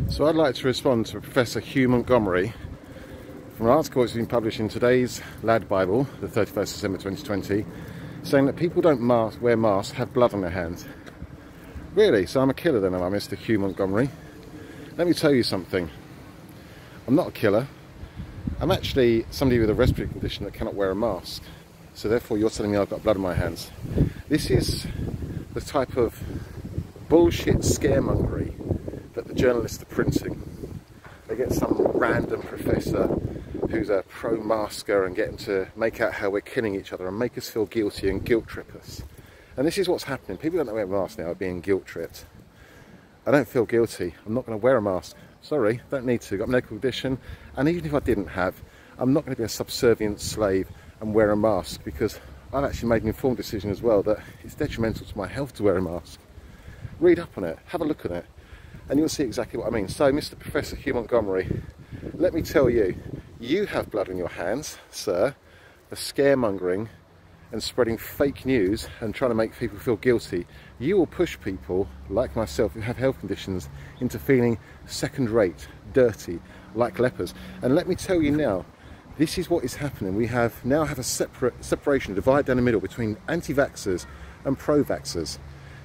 So I'd like to respond to Professor Hugh Montgomery from an article that's been published in today's Ladbible, the 31st December 2020, saying that people don't wear masks have blood on their hands. Really? So I'm a killer then, am I, Mr. Hugh Montgomery? Let me tell you something. I'm not a killer. I'm actually somebody with a respiratory condition that cannot wear a mask. So therefore you're telling me I've got blood on my hands. This is the type of bullshit scaremongery that the journalists are printing. They get some random professor who's a pro-masker and get him to make out how we're killing each other and make us feel guilty and guilt trip us. And this is what's happening. People don't wear masks now are being guilt tripped. I don't feel guilty. I'm not going to wear a mask. Sorry, don't need to. Got a medical condition. And even if I didn't have, I'm not going to be a subservient slave and wear a mask, because I've actually made an informed decision as well that it's detrimental to my health to wear a mask. Read up on it. Have a look at it. And you'll see exactly what I mean. So, Mr. Professor Hugh Montgomery, let me tell you, you have blood on your hands, sir, for scaremongering and spreading fake news and trying to make people feel guilty. You will push people, like myself, who have health conditions, into feeling second-rate, dirty, like lepers. And let me tell you now, this is what is happening. We now have a separation, a divide down the middle between anti-vaxxers and pro-vaxxers.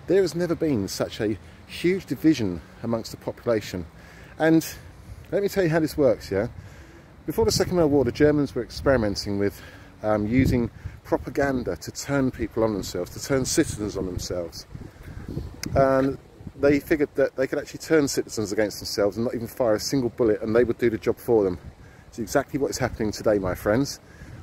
There has never been such a huge division amongst the population. And let me tell you how this works, yeah? Before the Second World War, the Germans were experimenting with using propaganda to turn people on themselves, to turn citizens on themselves. And they figured that they could actually turn citizens against themselves and not even fire a single bullet, and they would do the job for them. It's exactly what is happening today, my friends.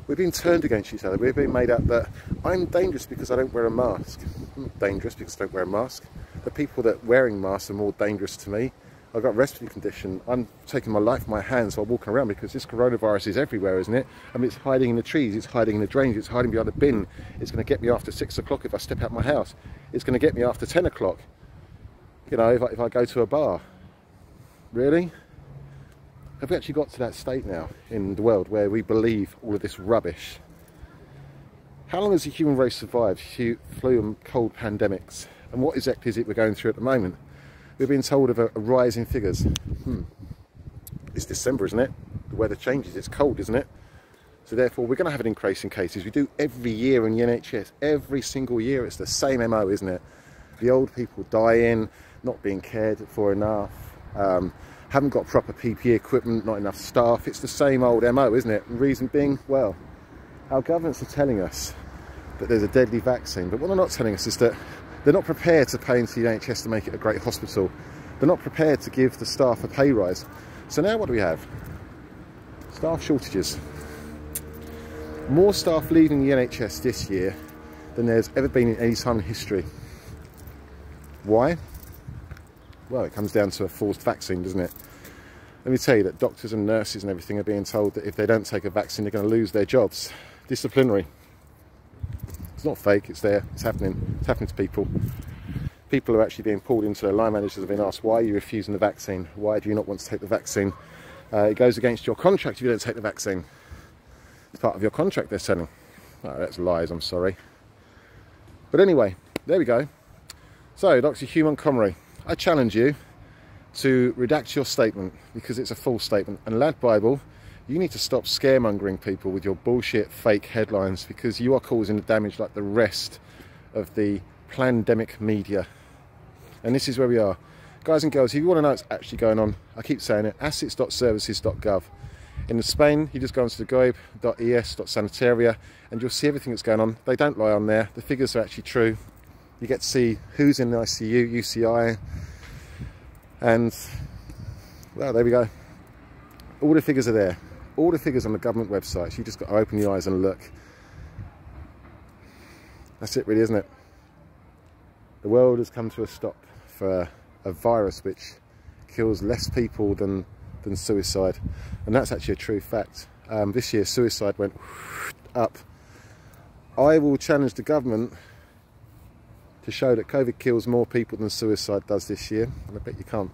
We're being turned against each other. We're being made out that I'm dangerous because I don't wear a mask. I'm not dangerous because I don't wear a mask. The people that are wearing masks are more dangerous to me. I've got a respiratory condition. I'm taking my life in my hands while walking around because this coronavirus is everywhere, isn't it? I mean, it's hiding in the trees, it's hiding in the drains, it's hiding behind the bin. It's going to get me after 6 o'clock if I step out my house. It's going to get me after 10 o'clock, you know, if I go to a bar. Really? Have we actually got to that state now in the world where we believe all of this rubbish? How long has the human race survived flu and cold pandemics? And what exactly is it we're going through at the moment? We've been told of a rise in figures. It's December, isn't it? The weather changes, it's cold, isn't it? So therefore we're going to have an increase in cases. We do every year in the NHS. Every single year it's the same MO, isn't it? The old people dying, not being cared for enough, haven't got proper PPE equipment, not enough staff. It's the same old MO, isn't it? And reason being, well, our governments are telling us that there's a deadly vaccine, but what they're not telling us is that they're not prepared to pay into the NHS to make it a great hospital. They're not prepared to give the staff a pay rise. So now what do we have? Staff shortages. More staff leaving the NHS this year than there's ever been in any time in history. Why? Well, it comes down to a forced vaccine, doesn't it? Let me tell you that doctors and nurses and everything are being told that if they don't take a vaccine, they're going to lose their jobs. Disciplinary. It's not fake, it's there, it's happening. It's happening to people. People are actually being pulled into their line managers have been asked, why are you refusing the vaccine? Why do you not want to take the vaccine? It goes against your contract if you don't take the vaccine. It's part of your contract they're selling. Oh, that's lies, I'm sorry. But anyway, there we go. So, Dr. Hugh Montgomery, I challenge you to redact your statement because it's a false statement. And Ladbible, you need to stop scaremongering people with your bullshit fake headlines, because you are causing the damage like the rest of the pandemic media. And this is where we are. Guys and girls, if you want to know what's actually going on, I keep saying it, assets.services.gov. In Spain, you just go onto the goib.es.sanitaria and you'll see everything that's going on. They don't lie on there. The figures are actually true. You get to see who's in the ICU, UCI, and, well, there we go. All the figures are there. All the figures on the government websites. You just got to open your eyes and look. That's it really, isn't it? The world has come to a stop for a virus which kills less people than suicide. And that's actually a true fact. This year suicide went up. I will challenge the government to show that COVID kills more people than suicide does this year, and I bet you can't.